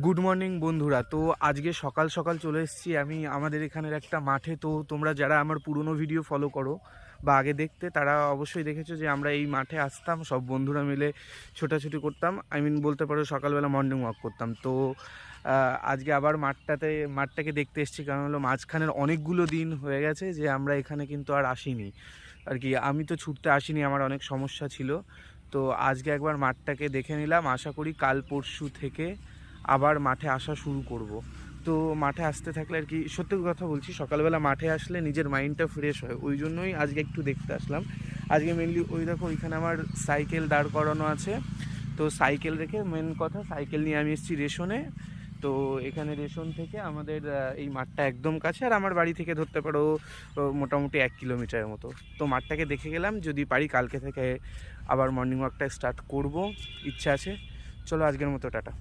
Good morning বন্ধুরা। তো আজকে সকাল সকাল চলে এসেছি আমি আমাদের এখানের একটা মাঠে। তো তোমরা যারা আমার পুরনো ভিডিও ফলো করো বা আগে দেখতে, তারা অবশ্যই দেখেছো যে আমরা এই মাঠে আসতাম, সব বন্ধুরা মিলে ছোটাছুটি করতাম। বলতে পারো সকালবেলা মর্নিং ওয়াক করতাম। তো আজকে আবার মাঠটাকে দেখতে এসেছি, কারণ হলো মাঝখানের অনেকগুলো দিন হয়ে গেছে যে আমরা এখানে কিন্তু আর আসিনি আর কি। আমি তো ছুটতে আসিনি, আমার অনেক সমস্যা ছিল। তো আজকে একবার মাঠটাকে দেখে নিলাম, আশা করি কাল পরশু থেকে আবার মাঠে আসা শুরু করব। তো মাঠে আসতে থাকলে আর কি, সত্যি কথা বলছি, সকালবেলা মাঠে আসলে নিজের মাইন্ডটা ফ্রেশ হয়, ওই জন্যই আজকে একটু দেখতে আসলাম। আজকে মেনলি ওই দেখো ওইখানে আমার সাইকেল দাঁড় করানো আছে। তো সাইকেল রেখে, মেন কথা, সাইকেল নিয়ে আমি এসেছি রেশনে। তো এখানে রেশন থেকে আমাদের এই মাঠটা একদম কাছে, আর আমার বাড়ি থেকে ধরতে পারো মোটামুটি 1 কিলোমিটারের মতো। তো মাঠটাকে দেখে গেলাম, যদি পারি কালকে থেকে আবার মর্নিং ওয়াকটা স্টার্ট করব, ইচ্ছা আছে। চলো আজকের মতো টাটা।